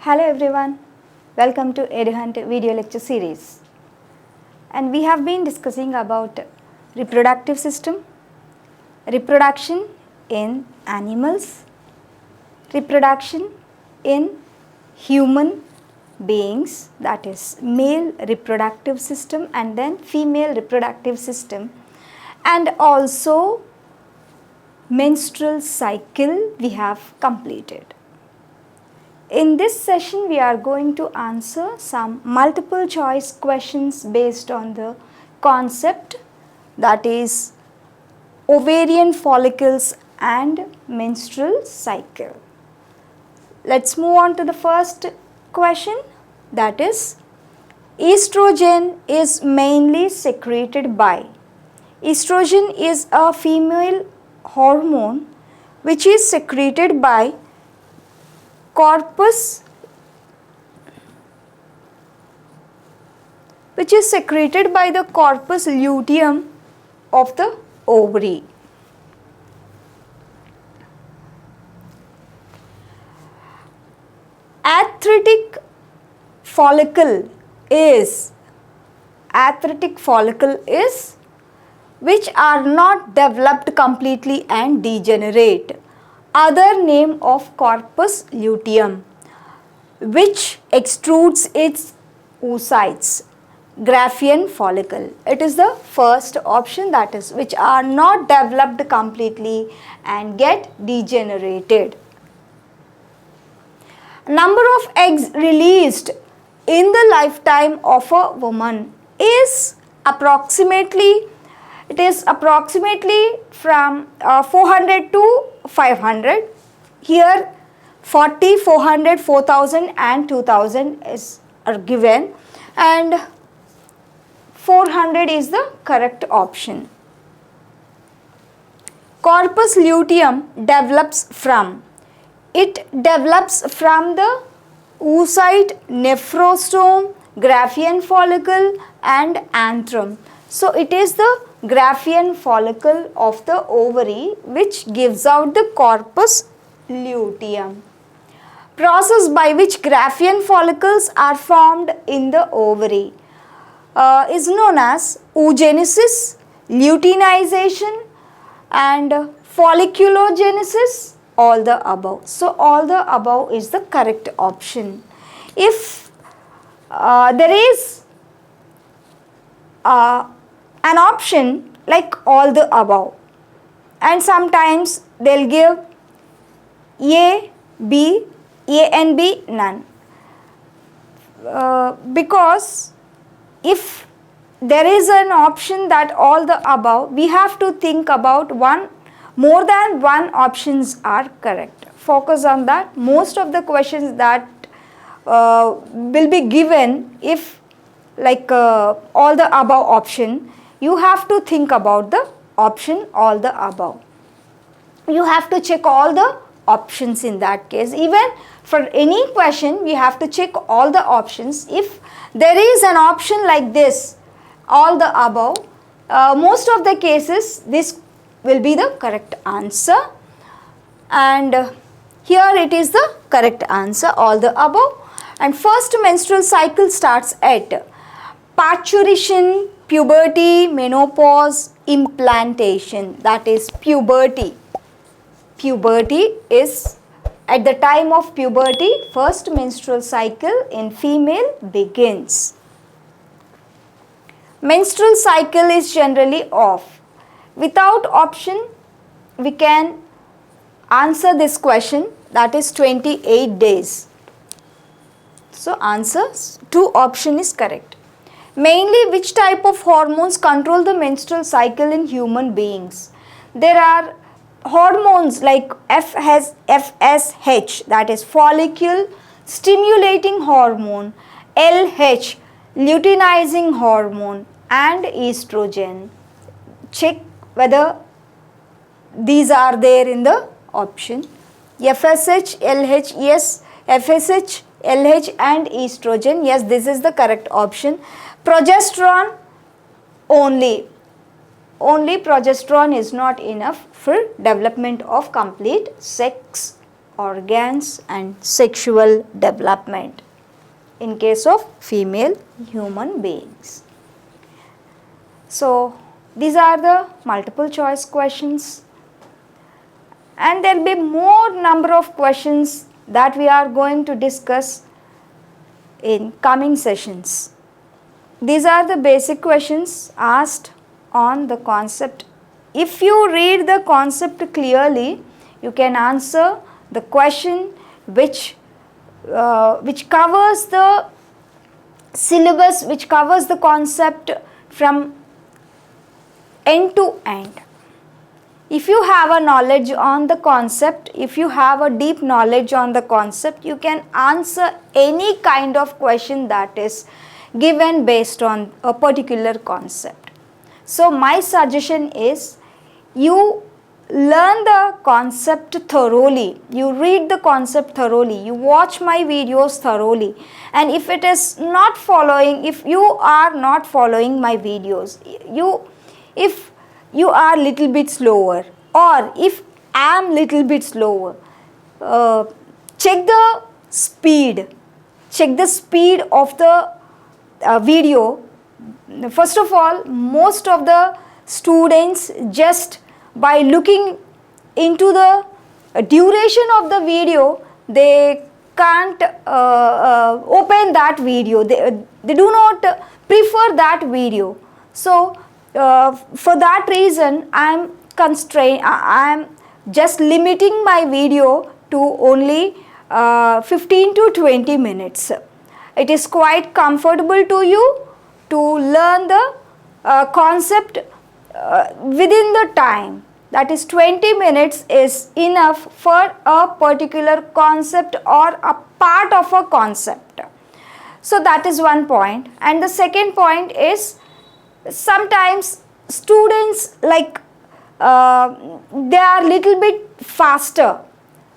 Hello everyone, welcome to EduHunt video lecture series. And we have been discussing about reproductive system, reproduction in animals, reproduction in human beings, that is male reproductive system and then female reproductive system, and also menstrual cycle we have completed. In this session, we are going to answer some multiple choice questions based on the concept, that is ovarian follicles and menstrual cycle. Let's move on to the first question, that is estrogen is mainly secreted by. Estrogen is a female hormone which is secreted by corpus, which is secreted by the corpus luteum of the ovary. Athletic follicle is which are not developed completely and degenerate. Other name of corpus luteum, which extrudes its oocytes, Graafian follicle. It is the first option, that is which are not developed completely and get degenerated. Number of eggs released in the lifetime of a woman is approximately from 400 to 500. Here 40, 400, 4000 and 2000 are given, and 400 is the correct option. Corpus luteum develops from the oocyte, nephrostome, Graafian follicle and antrum. So it is the Graafian follicle of the ovary which gives out the corpus luteum. Process by which Graafian follicles are formed in the ovary is known as oogenesis, luteinization and folliculogenesis, all the above. So all the above is the correct option. If there is an option like all the above, and sometimes they'll give A, B, A and B, none. Because if there is an option that all the above, we have to think about more than one options are correct. Focus on that. Most of the questions that will be given, if like all the above option, you have to think about the option all the above. You have to check all the options in that case. Even for any question, we have to check all the options. If there is an option like this, all the above, most of the cases this will be the correct answer, and here it is the correct answer, all the above. And first menstrual cycle starts at parturition, puberty, menopause, implantation, that is puberty. Puberty is at the time of puberty, first menstrual cycle in female begins. Menstrual cycle is generally off. Without option, we can answer this question, that is 28 days. So answer 2 option is correct. Mainly which type of hormones control the menstrual cycle in human beings? There are hormones like FSH, that is follicle stimulating hormone, LH, luteinizing hormone, and estrogen. Check whether these are there in the option. FSH, LH, yes. FSH, LH and estrogen, yes, this is the correct option. Progesterone only. Only progesterone is not enough for development of complete sex organs and sexual development in case of female human beings. So, these are the multiple choice questions, and there will be more number of questions that we are going to discuss in coming sessions. These are the basic questions asked on the concept. If you read the concept clearly, you can answer the question which covers the syllabus, which covers the concept from end to end. If you have a knowledge on the concept, if you have a deep knowledge on the concept, you can answer any kind of question that is given based on a particular concept. So my suggestion is, you learn the concept thoroughly, you read the concept thoroughly, you watch my videos thoroughly, and if it is not following, if you are not following my videos, if you are little bit slower, or if I am little bit slower, check the speed of the video. First of all, most of the students, just by looking into the duration of the video, they can't open that video, they do not prefer that video. So for that reason, I am constrained, I am just limiting my video to only 15 to 20 minutes. It is quite comfortable to you to learn the concept within the time, that is 20 minutes is enough for a particular concept or a part of a concept. So that is one point. And the second point is, sometimes students like they are little bit faster.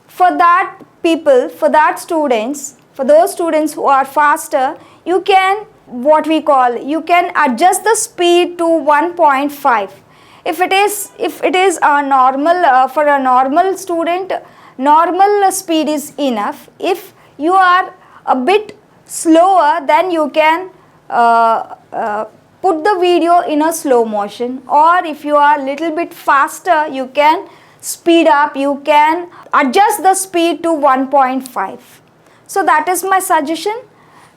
For that people, for that students, for those students who are faster, you can you can adjust the speed to 1.5. If it is a normal, for a normal student, normal speed is enough. If you are a bit slower, then you can put the video in a slow motion, or if you are little bit faster, you can speed up, you can adjust the speed to 1.5. So that is my suggestion,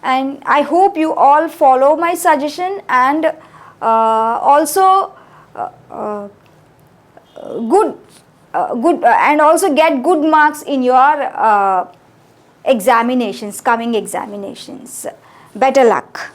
and I hope you all follow my suggestion, and also and also get good marks in your examinations, coming examinations. Better luck.